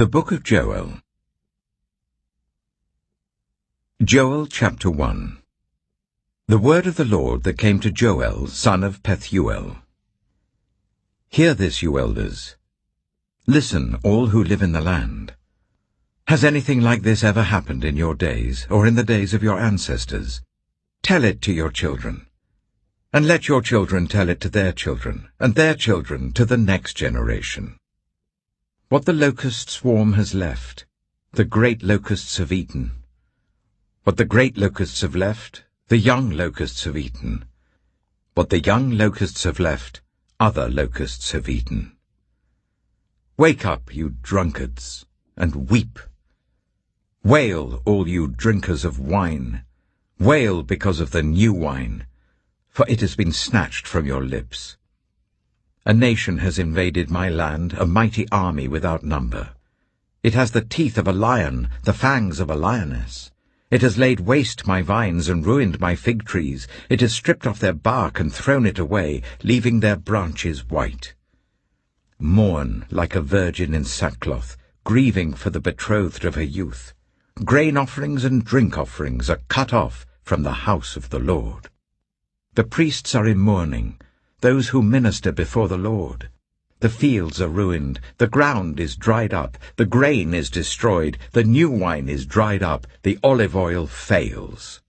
The Book of Joel. Joel chapter 1. The word of the Lord that came to Joel, son of Pethuel. Hear this, you elders. Listen, all who live in the land. Has anything like this ever happened in your days, or in the days of your ancestors? Tell it to your children. And let your children tell it to their children, and their children to the next generation. What the locust swarm has left, the great locusts have eaten. What the great locusts have left, the young locusts have eaten. What the young locusts have left, other locusts have eaten. Wake up, you drunkards, and weep. Wail, all you drinkers of wine. Wail because of the new wine, for it has been snatched from your lips. A nation has invaded my land, a mighty army without number. It has the teeth of a lion, the fangs of a lioness. It has laid waste my vines and ruined my fig trees. It has stripped off their bark and thrown it away, leaving their branches white. Mourn like a virgin in sackcloth, grieving for the betrothed of her youth. Grain offerings and drink offerings are cut off from the house of the Lord. The priests are in mourning, those who minister before the Lord. The fields are ruined, the ground is dried up, the grain is destroyed, the new wine is dried up, the olive oil fails.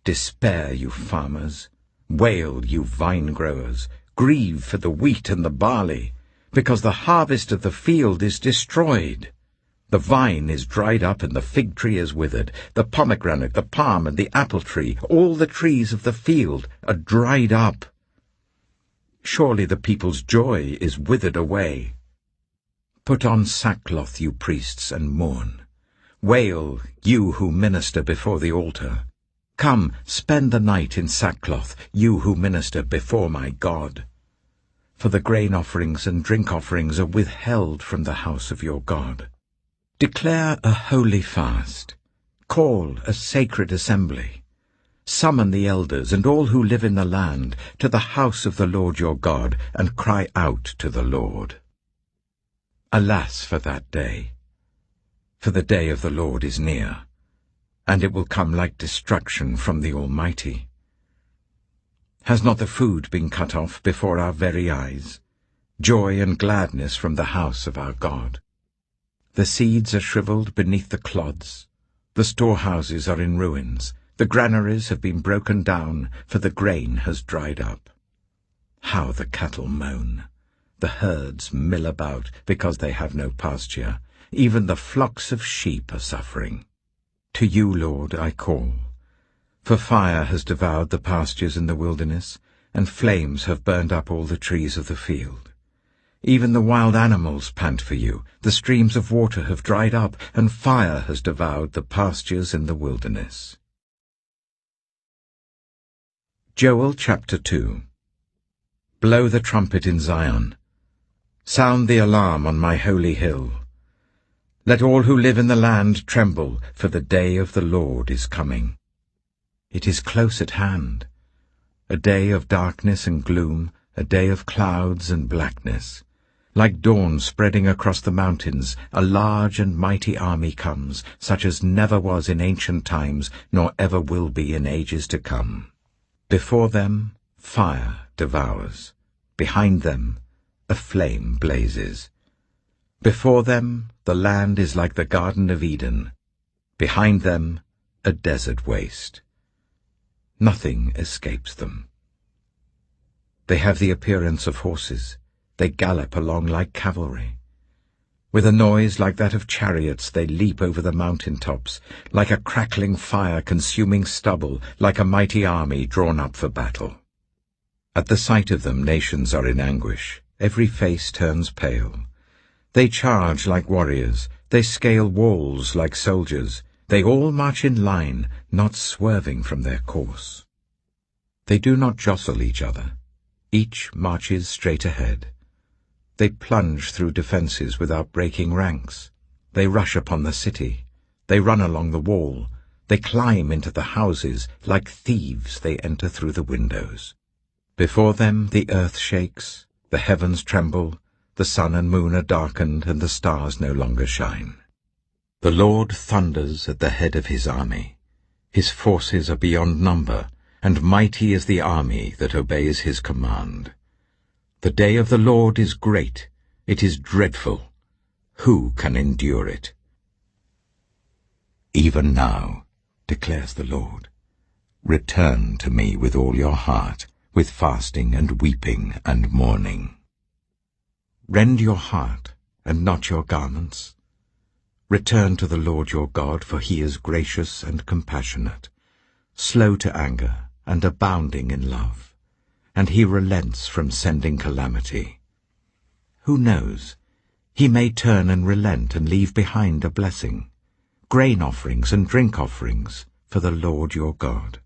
Despair, you farmers, wail, you vine-growers, grieve for the wheat and the barley, because the harvest of the field is destroyed. The vine is dried up and the fig tree is withered, the pomegranate, the palm and the apple tree, all the trees of the field are dried up. Surely the people's joy is withered away. Put on sackcloth, you priests, and mourn. Wail, you who minister before the altar. Come, spend the night in sackcloth, you who minister before my God. For the grain offerings and drink offerings are withheld from the house of your God. Declare a holy fast. Call a sacred assembly. Summon the elders and all who live in the land to the house of the Lord your God, and cry out to the Lord. Alas for that day! For the day of the Lord is near, and it will come like destruction from the Almighty. Has not the food been cut off before our very eyes? Joy and gladness from the house of our God. The seeds are shriveled beneath the clods. The storehouses are in ruins. The granaries have been broken down, for the grain has dried up. How the cattle moan! The herds mill about, because they have no pasture. Even the flocks of sheep are suffering. To you, Lord, I call. For fire has devoured the pastures in the wilderness, and flames have burned up all the trees of the field. Even the wild animals pant for you. The streams of water have dried up, and fire has devoured the pastures in the wilderness. Joel chapter 2. Blow the trumpet in Zion. Sound the alarm on my holy hill. Let all who live in the land tremble, for the day of the Lord is coming. It is close at hand, a day of darkness and gloom, a day of clouds and blackness. Like dawn spreading across the mountains, a large and mighty army comes, such as never was in ancient times, nor ever will be in ages to come. Before them, fire devours. Behind them, a flame blazes. Before them, the land is like the Garden of Eden. Behind them, a desert waste. Nothing escapes them. They have the appearance of horses. They gallop along like cavalry. With a noise like that of chariots they leap over the mountain tops, like a crackling fire consuming stubble, like a mighty army drawn up for battle. At the sight of them nations are in anguish, every face turns pale. They charge like warriors, they scale walls like soldiers, they all march in line, not swerving from their course. They do not jostle each other, each marches straight ahead. They plunge through defences without breaking ranks. They rush upon the city. They run along the wall. They climb into the houses. Like thieves they enter through the windows. Before them the earth shakes, the heavens tremble, The sun and moon are darkened, and the stars no longer shine. The Lord thunders at the head of his army. His forces are beyond number, and mighty is the army that obeys his command. The day of the Lord is great, it is dreadful. Who can endure it? Even now, declares the Lord, return to me with all your heart, with fasting and weeping and mourning. Rend your heart, and not your garments. Return to the Lord your God, for he is gracious and compassionate, slow to anger and abounding in love, and he relents from sending calamity. Who knows? He may turn and relent and leave behind a blessing, grain offerings and drink offerings for the Lord your God.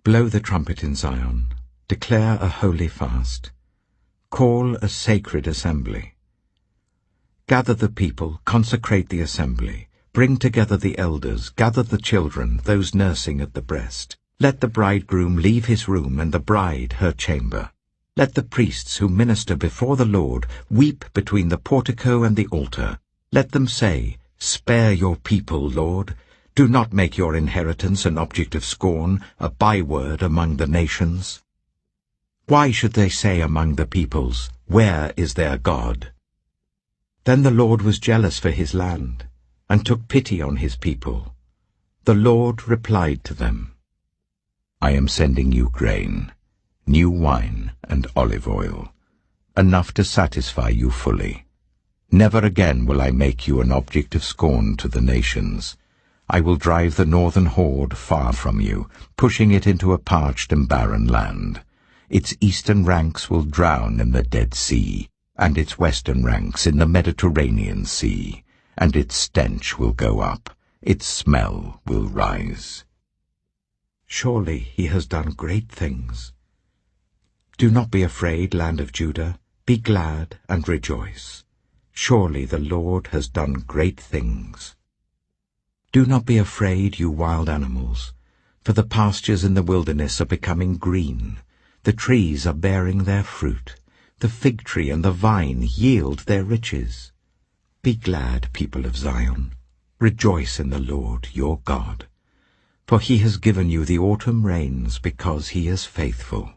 Blow the trumpet in Zion, declare a holy fast, call a sacred assembly. Gather the people, consecrate the assembly, bring together the elders, gather the children, those nursing at the breast. Let the bridegroom leave his room and the bride her chamber. Let the priests who minister before the Lord weep between the portico and the altar. Let them say, Spare your people, Lord. Do not make your inheritance an object of scorn, a byword among the nations. Why should they say among the peoples, Where is their God? Then the Lord was jealous for his land, and took pity on his people. The Lord replied to them, I am sending you grain, new wine and olive oil, enough to satisfy you fully. Never again will I make you an object of scorn to the nations. I will drive the northern horde far from you, pushing it into a parched and barren land. Its eastern ranks will drown in the Dead Sea, and its western ranks in the Mediterranean Sea, and its stench will go up, its smell will rise. Surely he has done great things. Do not be afraid, land of Judah, be glad and rejoice. Surely the Lord has done great things. Do not be afraid, you wild animals, for the pastures in the wilderness are becoming green. The trees are bearing their fruit. The fig tree and the vine yield their riches. Be glad, people of Zion. Rejoice in the Lord your God. For he has given you the autumn rains because he is faithful.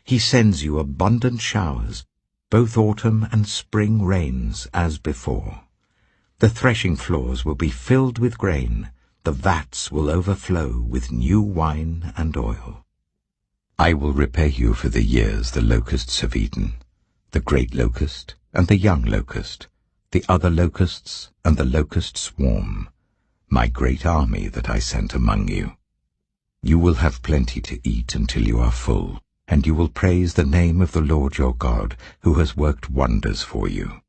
He sends you abundant showers, both autumn and spring rains as before. The threshing floors will be filled with grain. The vats will overflow with new wine and oil. I will repay you for the years the locusts have eaten, the great locust and the young locust, the other locusts and the locust swarm, my great army that I sent among you. You will have plenty to eat until you are full, and you will praise the name of the Lord your God, who has worked wonders for you.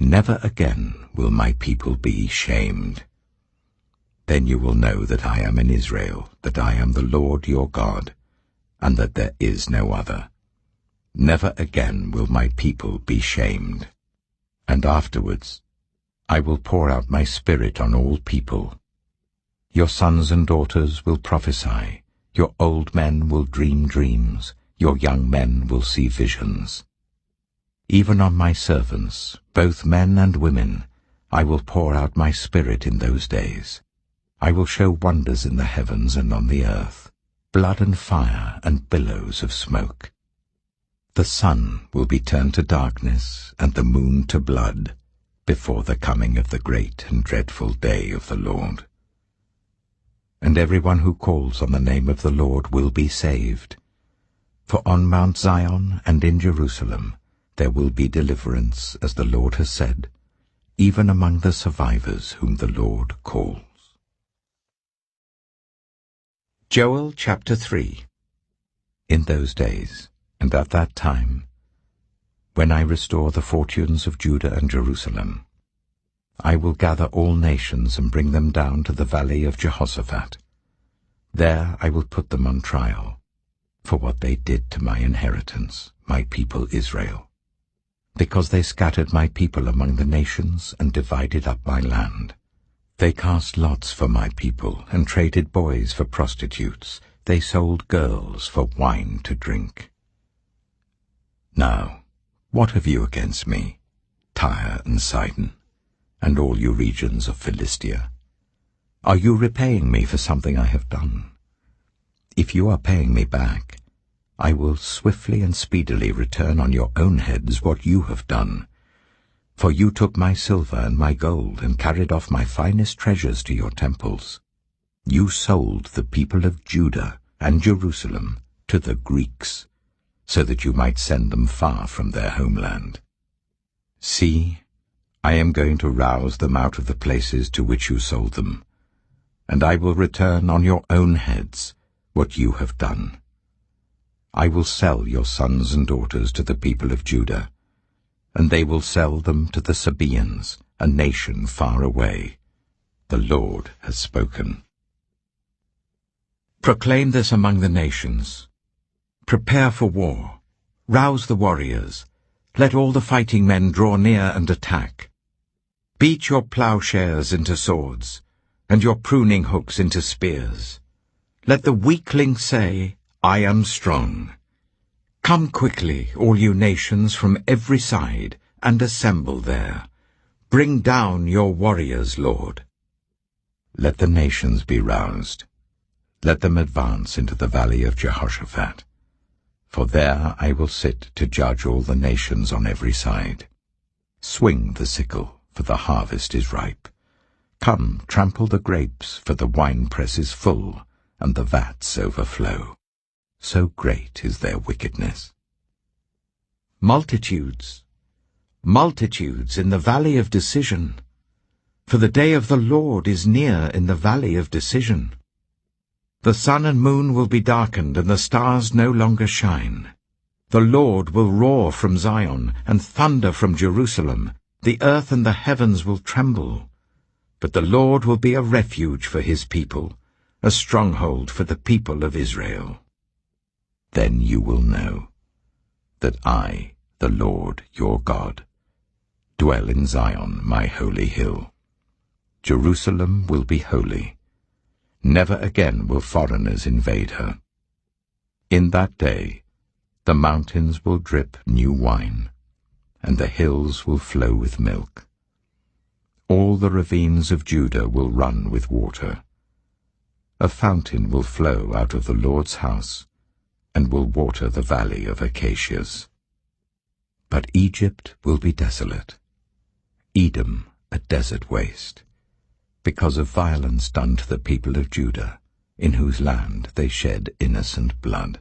Never again will my people be shamed. Then you will know that I am in Israel, that I am the Lord your God, and that there is no other. Never again will my people be shamed. And afterwards I will pour out my Spirit on all people. Your sons and daughters will prophesy, your old men will dream dreams, your young men will see visions. Even on my servants, both men and women, I will pour out my Spirit in those days. I will show wonders in the heavens and on the earth, blood and fire and billows of smoke. The sun will be turned to darkness and the moon to blood before the coming of the great and dreadful day of the Lord. And everyone who calls on the name of the Lord will be saved. For on Mount Zion and in Jerusalem there will be deliverance, as the Lord has said, even among the survivors whom the Lord calls. Joel chapter 3. In those days, and at that time, when I restore the fortunes of Judah and Jerusalem, I will gather all nations and bring them down to the valley of Jehoshaphat. There I will put them on trial for what they did to my inheritance, my people Israel, because they scattered my people among the nations and divided up my land. They cast lots for my people and traded boys for prostitutes. They sold girls for wine to drink. Now, what have you against me? Tyre and Sidon, and all you regions of Philistia? Are you repaying me for something I have done? If you are paying me back, I will swiftly and speedily return on your own heads what you have done. For you took my silver and my gold and carried off my finest treasures to your temples. You sold the people of Judah and Jerusalem to the Greeks, so that you might send them far from their homeland. See, I am going to rouse them out of the places to which you sold them, and I will return on your own heads what you have done. I will sell your sons and daughters to the people of Judah, and they will sell them to the Sabaeans, a nation far away. The Lord has spoken. Proclaim this among the nations. Prepare for war. Rouse the warriors. Let all the fighting men draw near and attack. Beat your plowshares into swords, and your pruning hooks into spears. Let the weakling say, I am strong. Come quickly, all you nations from every side, and assemble there. Bring down your warriors, Lord. Let the nations be roused. Let them advance into the valley of Jehoshaphat. For there I will sit to judge all the nations on every side. Swing the sickle, for the harvest is ripe. Come, trample the grapes, for the winepress is full, and the vats overflow. So great is their wickedness. Multitudes, multitudes in the valley of decision. For the day of the Lord is near in the valley of decision. The sun and moon will be darkened, and the stars no longer shine. The Lord will roar from Zion, and thunder from Jerusalem. The earth and the heavens will tremble. But the Lord will be a refuge for his people, a stronghold for the people of Israel. Then you will know that I, the Lord your God, dwell in Zion, my holy hill. Jerusalem will be holy. Never again will foreigners invade her. In that day the mountains will drip new wine, and the hills will flow with milk. All the ravines of Judah will run with water. A fountain will flow out of the Lord's house, and will water the valley of acacias. But Egypt will be desolate, Edom a desert waste, because of violence done to the people of Judah, in whose land they shed innocent blood.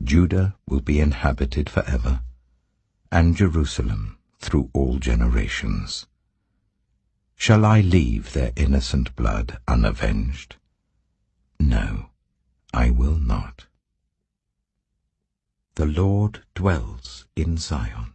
Judah will be inhabited forever, and Jerusalem through all generations. Shall I leave their innocent blood unavenged? No, I will not. The Lord dwells in Zion.